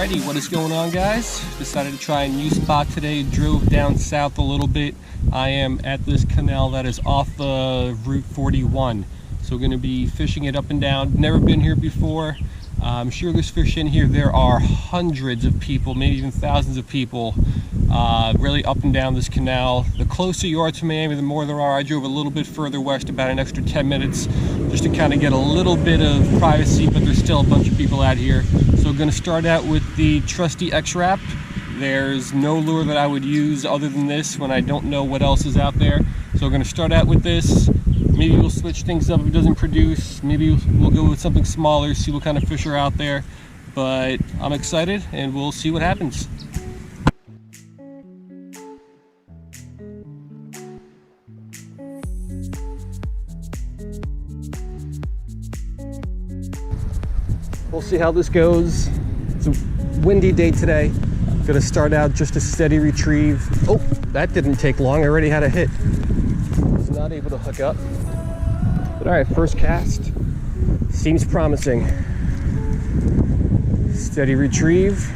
Alrighty, what is going on, guys? Decided to try a new spot today. Drove down south a little bit. I am at this canal that is off of Route 41. So we're going to be fishing it up and down. Never been here before. I'm sure there's fish in here. There are hundreds of people, maybe even thousands of people really up and down this canal. The closer you are to Miami, the more there are. I drove a little bit further west, about an extra 10 minutes, just to kind of get a little bit of privacy, but there's still a bunch of people out here. So we're going to start out with the trusty X-Wrap. There's no lure that I would use other than this when I don't know what else is out there. So we're going to start out with this. Maybe we'll switch things up if it doesn't produce. Maybe we'll go with something smaller, see what kind of fish are out there. But I'm excited and we'll see what happens. We'll see how this goes. It's a windy day today. I'm gonna start out just a steady retrieve. Oh, that didn't take long. I already had a hit. Was not able to hook up. But all right, first cast. Seems promising. Steady retrieve.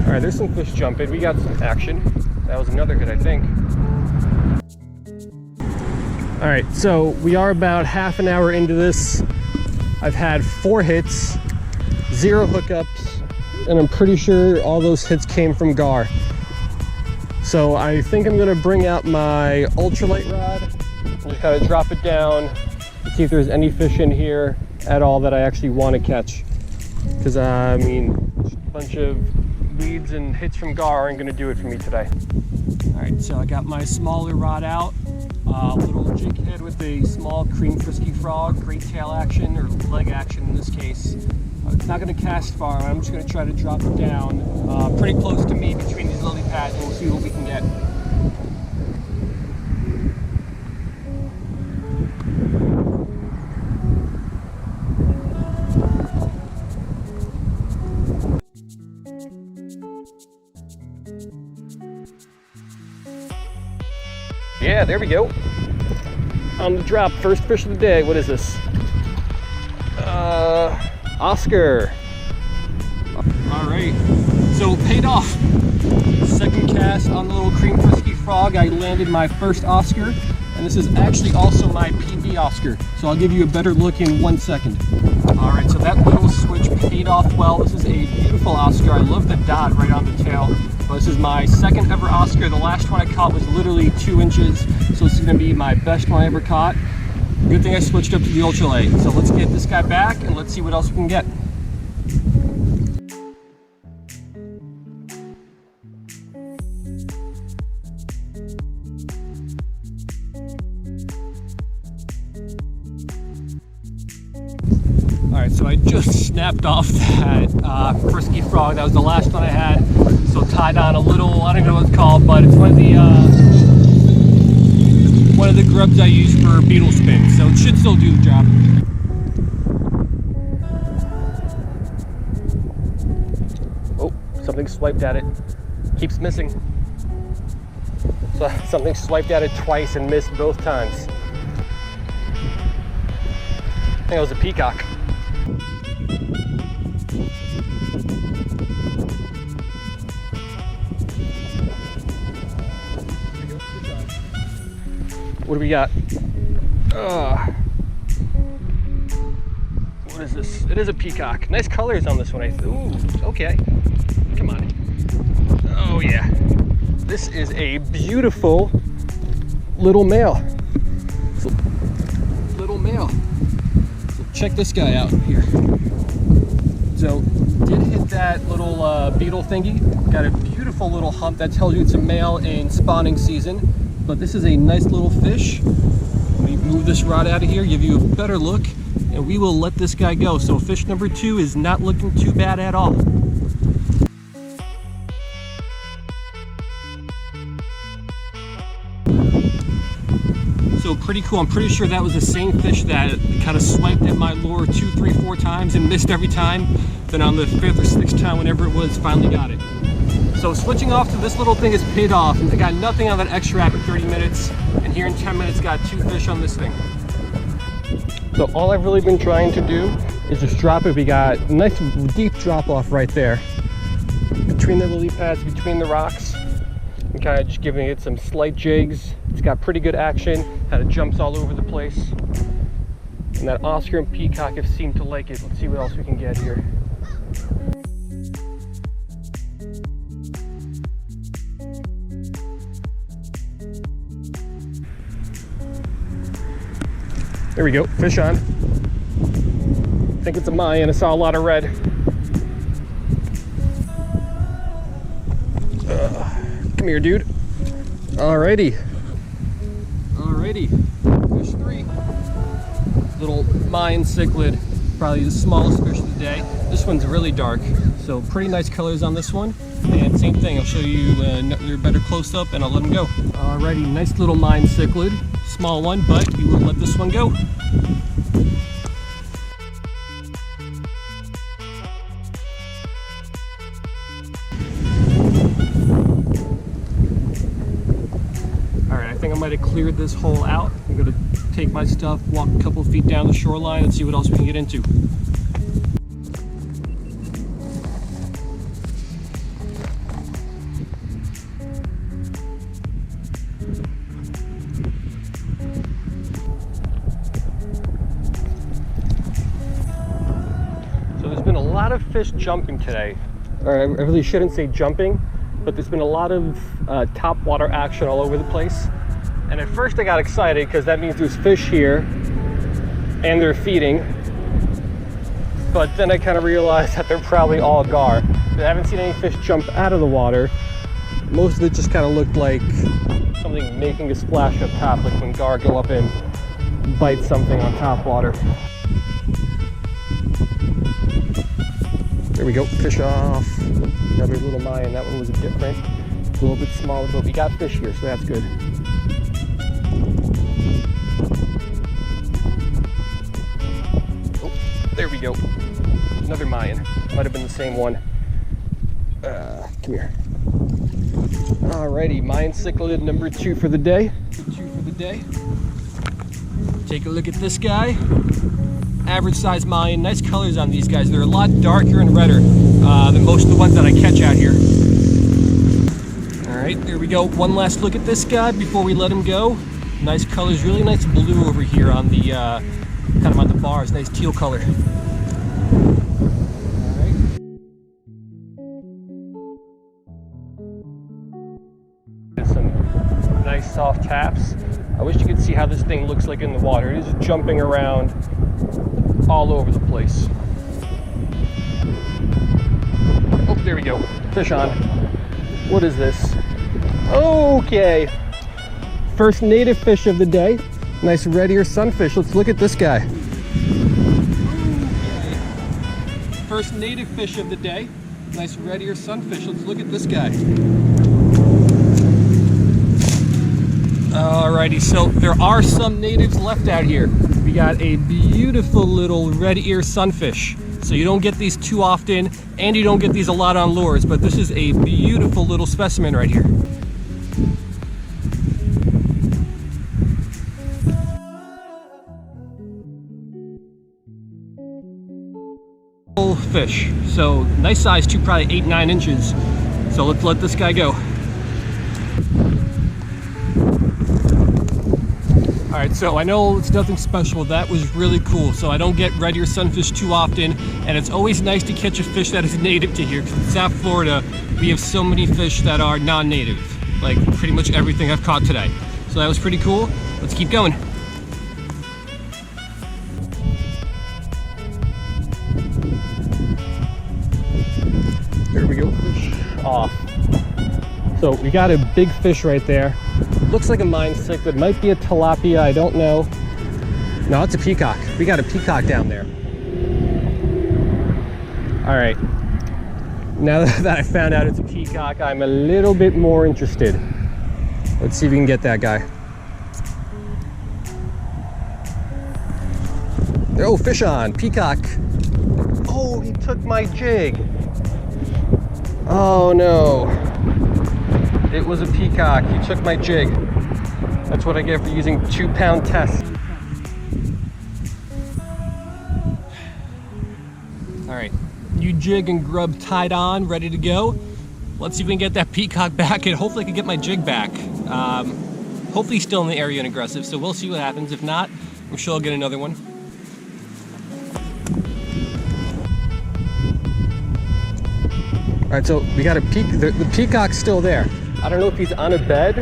All right, there's some fish jumping. We got some action. That was another hit, I think. All right, so we are about half an hour into this. I've had 4 hits, 0 hookups, and I'm pretty sure all those hits came from gar. So I think I'm gonna bring out my ultralight rod and just kind of drop it down, see if there's any fish in here at all that I actually want to catch. Because I mean, a bunch of weeds and hits from gar aren't gonna do it for me today. All right, so I got my smaller rod out. Little jig head with a small cream frisky frog, great tail action, or leg action in this case. It's not going to cast far. I'm just going to try to drop it down pretty close to me between these lily pads, and we'll see what we can get. Yeah, there we go. On the drop, first fish of the day. What is this? Oscar. All right, so paid off. Second cast on the little cream frisky frog. I landed my first Oscar, and this is actually also my PB Oscar. So I'll give you a better look in 1 second. All right, so that little switch paid off well. This is a beautiful Oscar. I love the dot right on the tail. Well, this is my second ever Oscar. The last one I caught was literally 2 inches, so this is gonna be my best one I ever caught. Good thing I switched up to the ultralight. So let's get this guy back and let's see what else we can get. All right, so I just snapped off that frisky frog. That was the last one I had. So tied on a little, I don't know what it's called, but it's one of the grubs I use for beetle spin. So it should still do the job. Oh, something swiped at it. Keeps missing. So something swiped at it twice and missed both times. I think it was a peacock. What do we got? What is this? It is a peacock. Nice colors on this one. Ooh, okay. Come on. Oh yeah. This is a beautiful little male. Little male. So check this guy out here. So did hit that little beetle thingy. Got a beautiful little hump that tells you it's a male in spawning season. But this is a nice little fish. Let me move this rod out of here, give you a better look, and we will let this guy go. So fish number 2 is not looking too bad at all. So pretty cool. I'm pretty sure that was the same fish that kind of swiped at my lure 2, 3, 4 times and missed every time. Then on the 5th or 6th time, whenever it was, finally got it. So switching off to this little thing has paid off. I got nothing on that X-Wrap in 30 minutes, and here in 10 minutes got 2 fish on this thing. So all I've really been trying to do is just drop it. We got a nice deep drop off right there between the lily pads, between the rocks. I'm kind of just giving it some slight jigs. It's got pretty good action, kind of jumps all over the place. And that Oscar and Peacock have seemed to like it. Let's see what else we can get here. There we go, fish on. I think it's a mayan. I saw a lot of red. Come here, dude. Alrighty. Alrighty, fish 3. Little mayan cichlid, probably the smallest fish of the day. This one's really dark, so pretty nice colors on this one. And same thing, I'll show you a better close up and I'll let him go. Alrighty, nice little mayan cichlid. Small one, but we will let this one go. Alright, I think I might have cleared this hole out. I'm going to take my stuff, walk a couple feet down the shoreline and see what else we can get into. A lot of fish jumping today. Or I really shouldn't say jumping, but there's been a lot of top water action all over the place. And at first I got excited because that means there's fish here and they're feeding. But then I kind of realized that they're probably all gar. I haven't seen any fish jump out of the water. Most of it just kind of looked like something making a splash up top, like when gar go up and bite something on top water. There we go, fish off. Another little mayan. That one was different, a little bit smaller, but we got fish here, so that's good. Oh, there we go. Another mayan. Might have been the same one. Come here. Alrighty, mayan cichlid number 2 for the day. Take a look at this guy. Average size mayan, nice colors on these guys. They're a lot darker and redder than most of the ones that I catch out here. All right, there we go. One last look at this guy before we let him go. Nice colors, really nice blue over here on the kind of on the bars, nice teal color. All right. Some nice soft taps. I wish you could see how this thing looks like in the water. It is jumping around all over the place. Oh, there we go. Fish on. What is this? Okay. First native fish of the day. Nice redear sunfish. Let's look at this guy. Okay. First native fish of the day. Nice redear sunfish. Let's look at this guy. Alrighty, so there are some natives left out here. We got a beautiful little red ear sunfish. So you don't get these too often, and you don't get these a lot on lures, but this is a beautiful little specimen right here. Fish. So nice size too, probably 8-9 inches. So let's let this guy go. Alright, so I know it's nothing special. That was really cool. So I don't get red ear sunfish too often, and it's always nice to catch a fish that is native to here, because in South Florida we have so many fish that are non-native, like pretty much everything I've caught today. So that was pretty cool. Let's keep going. There we go, fish off. So we got a big fish right there. Looks like a mayan cichlid, might be a tilapia, I don't know. No, it's a peacock. We got a peacock down there. All right, now that I found out it's a peacock, I'm a little bit more interested. Let's see if we can get that guy. Oh, fish on, peacock. Oh, he took my jig. Oh no. It was a peacock. He took my jig. That's what I get for using 2-pound tests. All right, new jig and grub tied on, ready to go. Let's see if we can get that peacock back, and hopefully I can get my jig back. Hopefully he's still in the area and aggressive, so we'll see what happens. If not, I'm sure I'll get another one. All right, so we got a the peacock's still there. I don't know if he's on a bed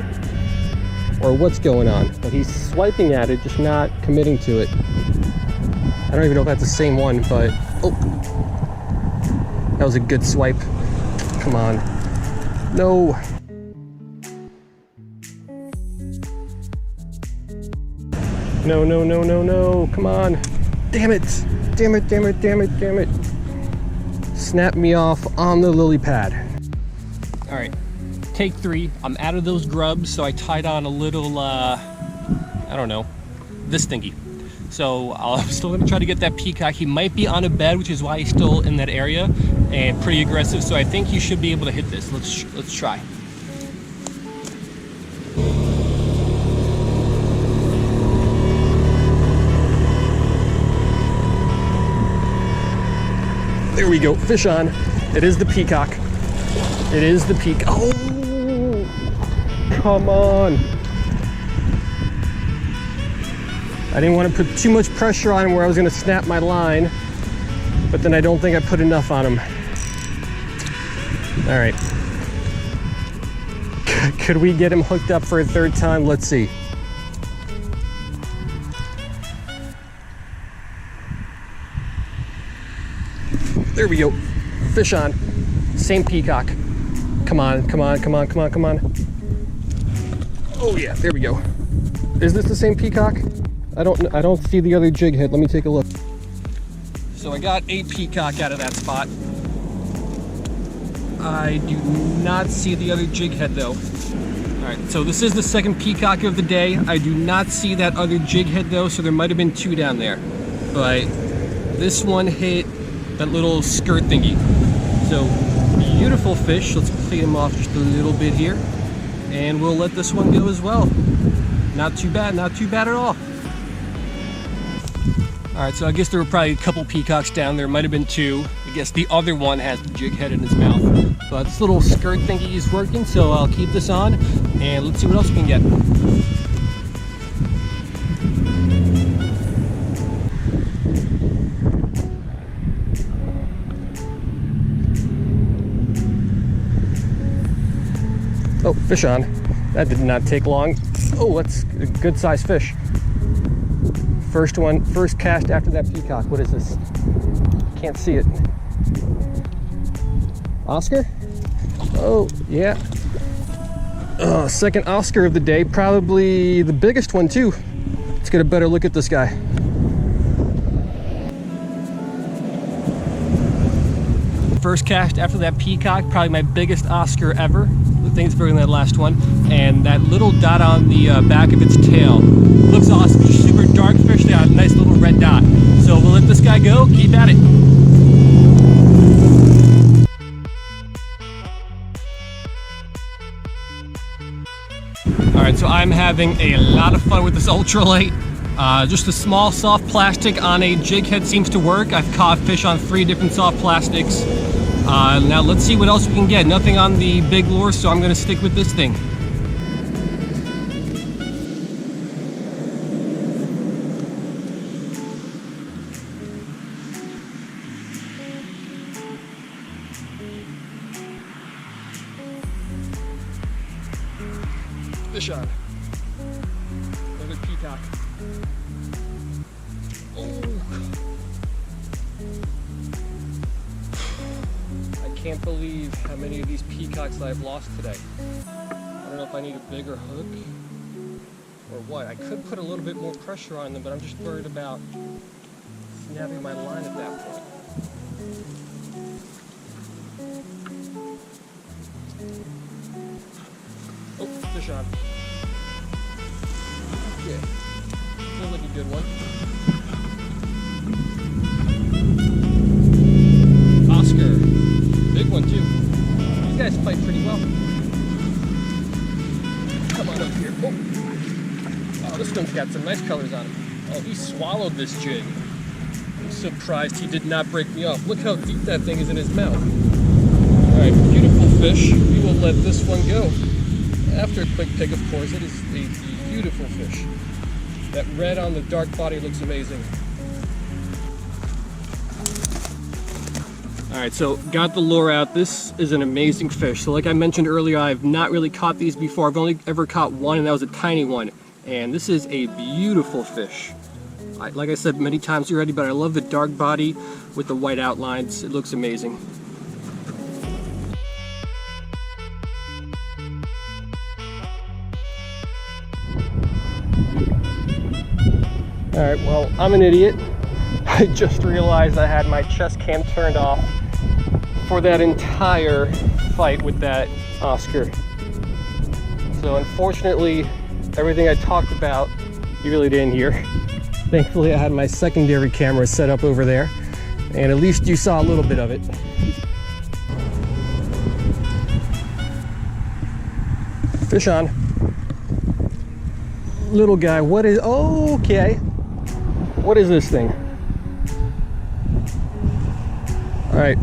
or what's going on, but he's swiping at it, just not committing to it. I don't even know if that's the same one, but oh, that was a good swipe. Come on. No. No, no, no, no, no. Come on. Damn it. Damn it, damn it, damn it, damn it. Snap me off on the lily pad. All right, take 3. I'm out of those grubs, so I tied on a little, I don't know, this thingy. So I'm still gonna try to get that peacock. He might be on a bed, which is why he's still in that area and pretty aggressive. So I think he should be able to hit this. Let's try. There we go, fish on. It is the peacock. It is the peacock. Oh, come on. I didn't want to put too much pressure on him where I was going to snap my line, but then I don't think I put enough on him. All right. Could we get him hooked up for a 3rd time? Let's see. There we go. Fish on. Same peacock. Come on, come on, come on, come on, come on. Oh yeah, there we go. Is this the same peacock? I don't see the other jig head. Let me take a look. So I got a peacock out of that spot. I do not see the other jig head though. All right, so this is the 2nd peacock of the day. I do not see that other jig head though, so there might have been 2 down there. But this one hit that little skirt thingy. So beautiful fish. Let's clean him off just a little bit here, and we'll let this one go as well. Not too bad at all. All right, so I guess there were probably a couple peacocks down there. Might have been 2. I guess the other one has the jig head in his mouth. But this little skirt thingy is working, so I'll keep this on, and let's see what else we can get. Oh, fish on. That did not take long. Oh, that's a good sized fish. First cast after that peacock. What is this? Can't see it. Oscar? Oh, yeah. 2nd Oscar of the day. Probably the biggest one too. Let's get a better look at this guy. First cast after that peacock. Probably my biggest Oscar ever. I think it's bigger than that last one. And that little dot on the back of its tail looks awesome. Just super dark fish. They got a nice little red dot. So we'll let this guy go. Keep at it. All right, so I'm having a lot of fun with this ultralight. Just a small soft plastic on a jig head seems to work. I've caught fish on 3 different soft plastics. Now let's see what else we can get. Nothing on the big lure, so I'm gonna stick with this thing. Fish on. Another peacock. Oh. I can't believe how many of these peacocks I've lost today. I don't know if I need a bigger hook or what. I could put a little bit more pressure on them, but I'm just worried about snapping my line at that point. Oh, fish on. Yeah, feels like a good one. Oscar, big one too. These guys fight pretty well. Come on up here. Oh, this one's got some nice colors on him. Oh, he swallowed this jig. I'm surprised he did not break me off. Look how deep that thing is in his mouth. Alright, beautiful fish. We will let this one go. After a quick pick, of course. It is a beautiful fish. That red on the dark body looks amazing. Alright, so got the lure out. This is an amazing fish. So like I mentioned earlier, I've not really caught these before. I've only ever caught one, and that was a tiny one. And this is a beautiful fish. Like I said many times already, but I love the dark body with the white outlines. It looks amazing. Alright, well, I'm an idiot. I just realized I had my chest cam turned off for that entire fight with that Oscar. So unfortunately, everything I talked about, you really didn't hear. Thankfully, I had my secondary camera set up over there, and at least you saw a little bit of it. Fish on. Little guy, what is, oh, okay. What is this thing? All right,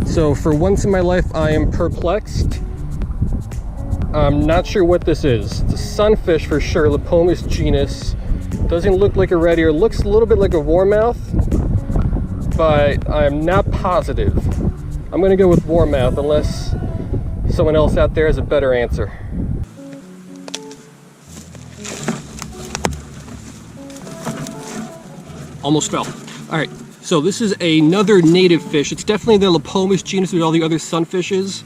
so for once in my life, I am perplexed. I'm not sure what this is. It's a sunfish for sure, Lipomus genus. Doesn't look like a redear, looks a little bit like a warmouth, but I'm not positive. I'm gonna go with warmouth unless someone else out there has a better answer. Almost fell. All right, so this is another native fish. It's definitely the Lipomus genus with all the other sunfishes,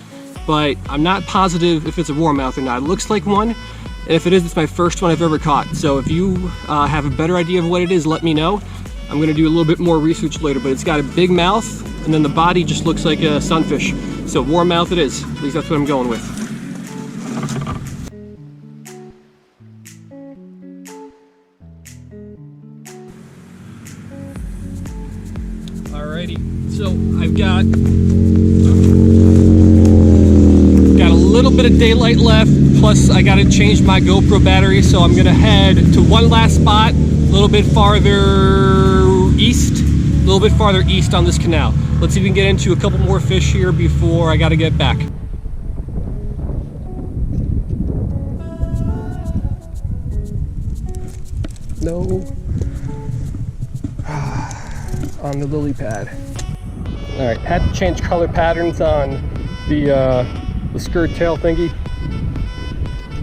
but I'm not positive if it's a warmouth or not. It looks like one, and if it is, it's my first one I've ever caught. So if you have a better idea of what it is, let me know. I'm gonna do a little bit more research later, but it's got a big mouth, and then the body just looks like a sunfish. So warmouth it is. At least that's what I'm going with. Alrighty, so I've got a little bit of daylight left, plus I gotta change my GoPro battery, so I'm gonna head to one last spot, a little bit farther east on this canal. Let's see if we can get into a couple more fish here before I gotta get back. No. On the lily pad. All right, had to change color patterns on the skirt tail thingy.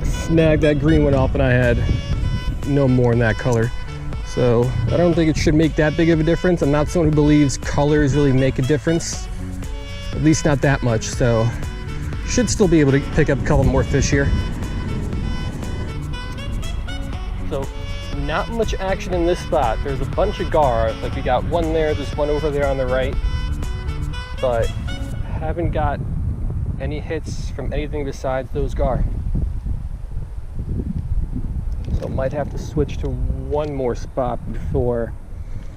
Snagged that green one off, and I had no more in that color. So I don't think it should make that big of a difference. I'm not someone who believes colors really make a difference, at least not that much. So should still be able to pick up a couple more fish here. So not much action in this spot. There's a bunch of gar. Like we got one there, there's one over there on the right, but haven't got any hits from anything besides those gar. So might have to switch to one more spot before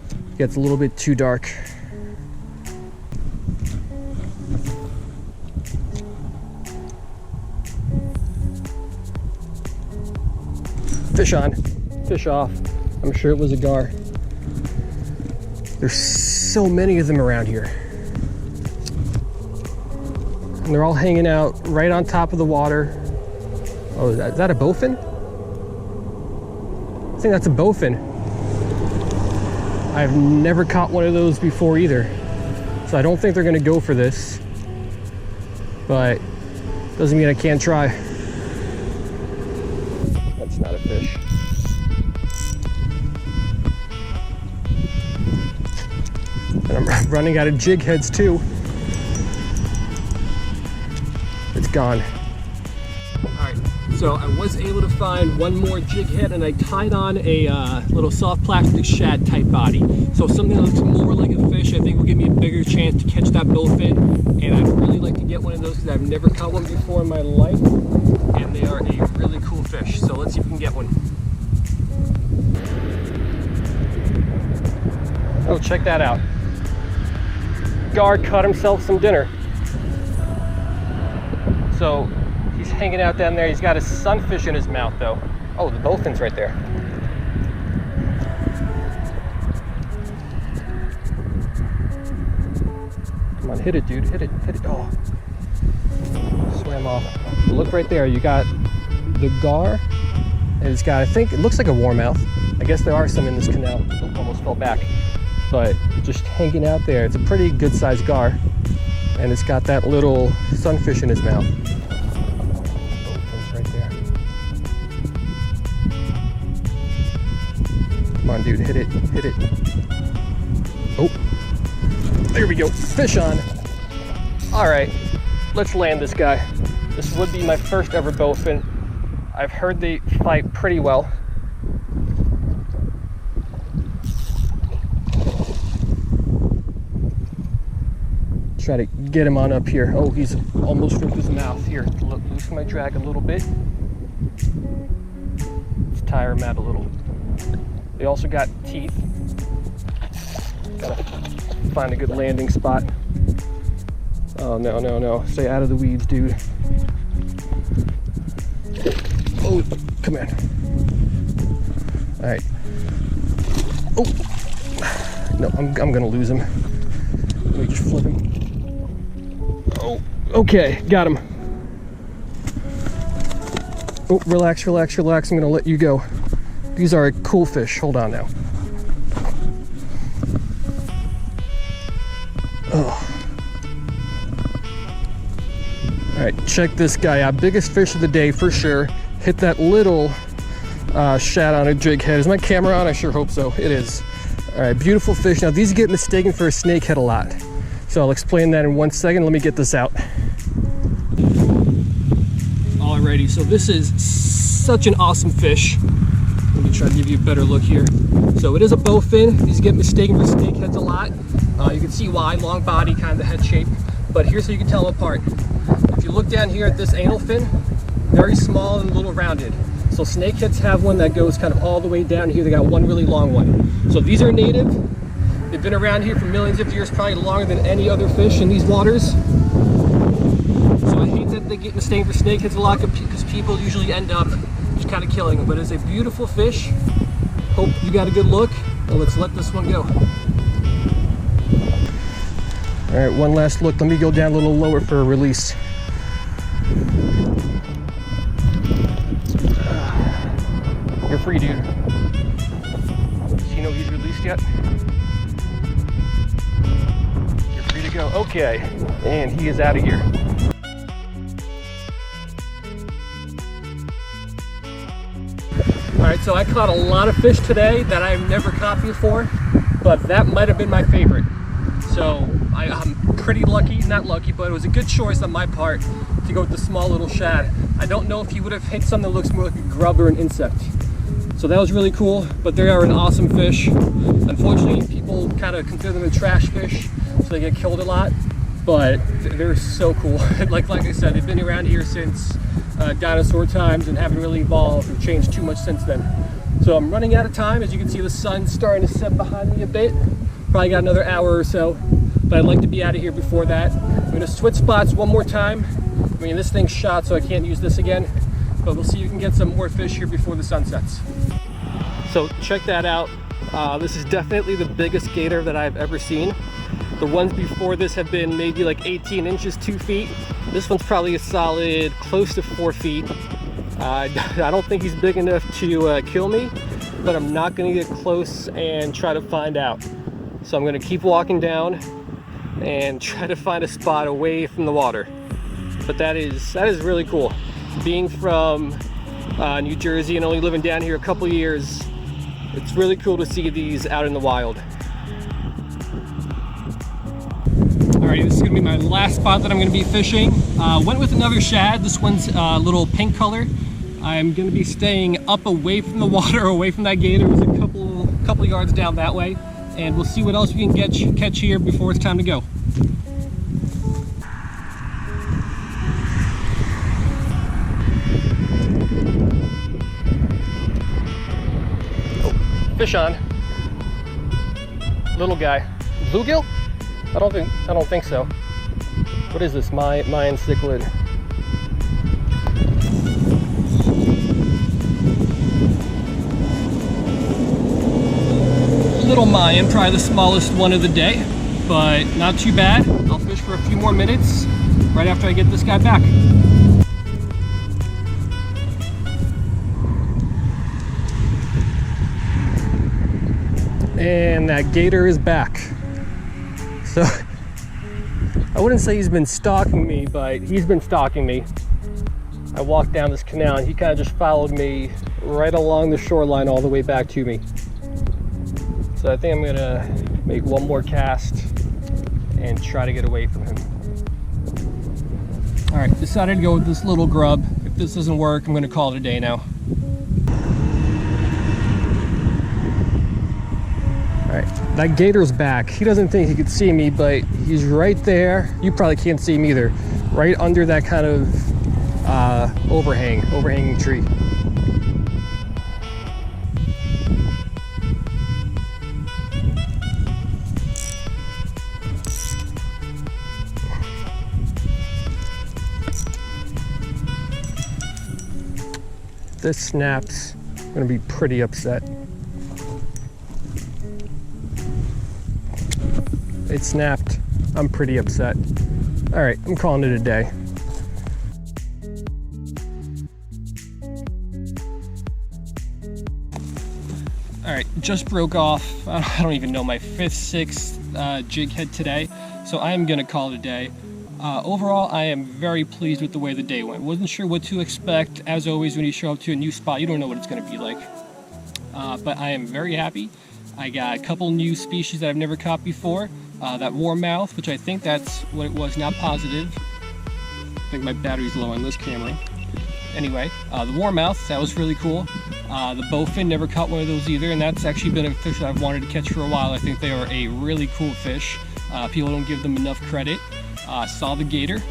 it gets a little bit too dark. Fish on, fish off. I'm sure it was a gar. There's so many of them around here. And they're all hanging out right on top of the water. Oh, is that a bowfin? I think that's a bowfin. I've never caught one of those before either. So I don't think they're gonna go for this, but doesn't mean I can't try. That's not a fish. And I'm running out of jig heads too. It's gone. Alright, so I was able to find one more jig head, and I tied on a little soft plastic shad type body. So something that looks more like a fish, I think will give me a bigger chance to catch that bowfin. And I'd really like to get one of those because I've never caught one before in my life. And they are a really cool fish. So let's see if we can get one. Oh, check that out. Gar caught himself some dinner. So he's hanging out down there. He's got a sunfish in his mouth though. Oh, the bowfin's right there. Come on, hit it, dude. Hit it, hit it. Oh. Swam off. Look right there. You got the gar. And it's got, I think, it looks like a warmouth. I guess there are some in this canal. Oh, almost fell back. But just hanging out there. It's a pretty good sized gar. And it's got that little sunfish in his mouth. Oh, right there. Come on, dude. Hit it. Hit it. Oh. There we go. Fish on. All right. Let's land this guy. This would be my first ever bowfin. I've heard they fight pretty well. Try to get him on up here. Oh, he's almost ripped his mouth. Here, loosen my drag a little bit. Let's tire him out a little. They also got teeth. Gotta find a good landing spot. Oh, no, no, no. Stay out of the weeds, dude. Oh, come on. All right. Oh, no, I'm gonna lose him. Let me just flip him. Oh, okay, got him. Oh, relax, relax, relax. I'm gonna let you go. These are cool fish. Hold on now. Oh. All right, check this guy out. Biggest fish of the day for sure. Hit that little shad on a jig head. Is my camera on? I sure hope so. It is. All right, beautiful fish. Now these get mistaken for a snakehead a lot. So I'll explain that in 1 second. Let me get this out. Alrighty, so this is such an awesome fish. Let me try to give you a better look here. So it is a bowfin. These get mistaken for snakeheads a lot. You can see why, long body, kind of the head shape. But here's so you can tell them apart. If you look down here at this anal fin, very small and a little rounded. So snakeheads have one that goes kind of all the way down here. They got one really long one. So these are native. They've been around here for millions of years, probably longer than any other fish in these waters. So I hate that they get mistaken for snakeheads a lot because people usually end up just kind of killing them. But it's a beautiful fish. Hope you got a good look. And let's let this one go. All right, one last look. Let me go down a little lower for a release. You're free, dude. Does he know he's released yet? You're free to go. Okay, and he is out of here. All right, so I caught a lot of fish today that I've never caught before, but that might have been my favorite. So I'm pretty lucky, not lucky, but it was a good choice on my part to go with the small little shad. I don't know if he would have hit something that looks more like a grub or an insect. So that was really cool, but they are an awesome fish. Unfortunately, people kind of consider them a trash fish, so they get killed a lot, but they're so cool. like I said, they've been around here since dinosaur times and haven't really evolved or changed too much since then. So I'm running out of time. As you can see, the sun's starting to set behind me a bit. Probably got another hour or so, but I'd like to be out of here before that. I'm gonna switch spots one more time. I mean, this thing's shot, so I can't use this again, but we'll see if we can get some more fish here before the sun sets. So check that out. This is definitely the biggest gator that I've ever seen. The ones before this have been maybe like 18 inches, 2 feet. This one's probably a solid close to 4 feet. I don't think he's big enough to kill me, but I'm not gonna get close and try to find out. So I'm gonna keep walking down and try to find a spot away from the water. But that is really cool. Being from New Jersey and only living down here a couple years, it's really cool to see these out in the wild. Alrighty, this is gonna be my last spot that I'm gonna be fishing. Went with another shad. This one's a little pink color. I'm gonna be staying up away from the water, away from that gator. It's a couple yards down that way. And we'll see what else we can catch here before it's time to go. Oh, fish on. Little guy. Bluegill? I don't think so. What is this? Mayan cichlid. Little Mayan, probably the smallest one of the day. but not too bad. I'll fish for a few more minutes right after I get this guy back. And that gator is back. So I wouldn't say he's been stalking me, but he's been stalking me. I walked down this canal and he kind of just followed me right along the shoreline all the way back to me. So I think I'm gonna make one more cast and try to get away from him. All right, decided to go with this little grub. If this doesn't work, I'm gonna call it a day now. All right, that gator's back. He doesn't think he could see me, but he's right there. You probably can't see him either. Right under that kind of overhanging tree. If this snaps, I'm gonna be pretty upset. It snapped. I'm pretty upset. All right, I'm calling it a day. All right, just broke off, I don't even know, my 5th, 6th jig head today, so I'm gonna call it a day. Overall, I am very pleased with the way the day went. Wasn't sure what to expect. As always, when you show up to a new spot, you don't know what it's gonna be like. But I am very happy. I got a couple new species that I've never caught before. That warmouth, which I think that's what it was, not positive. I think my battery's low on this camera. Anyway, the warmouth, that was really cool. The bowfin, never caught one of those either, and that's actually been a fish that I've wanted to catch for a while. I think they are a really cool fish. People don't give them enough credit. Saw the gator,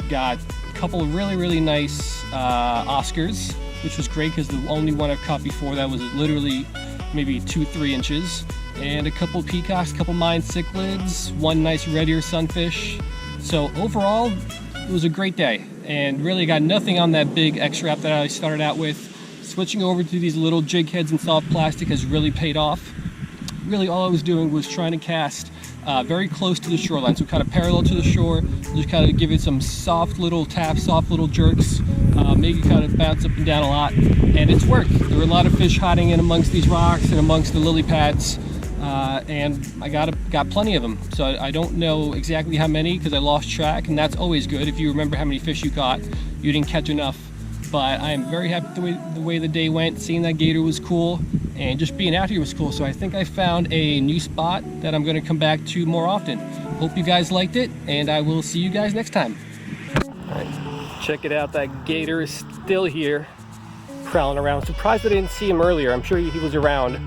got a couple of really nice Oscars, which was great because the only one I've caught before that was literally maybe 2-3 inches, and a couple peacocks, a couple mayan cichlids, one nice redear sunfish. So overall, it was a great day, and really got nothing on that big X-Wrap that I started out with. Switching over to these little jig heads and soft plastic has really paid off. Really all I was doing was trying to cast very close to the shoreline, so kind of parallel to the shore, just kind of give it some soft little taps, soft little jerks, make it kind of bounce up and down a lot, and it's worked. There were a lot of fish hiding in amongst these rocks and amongst the lily pads, and I got plenty of them. So I don't know exactly how many because I lost track, and that's always good. If you remember how many fish you caught, you didn't catch enough. But I am very happy with the way the day went. Seeing that gator was cool, and just being out here was cool. So I think I found a new spot that I'm going to come back to more often. Hope you guys liked it, and I will see you guys next time. All right, check it out. That gator is still here, prowling around. Surprised I didn't see him earlier. I'm sure he was around.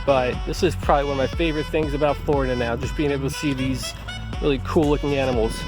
But this is probably one of my favorite things about Florida now, just being able to see these really cool looking animals.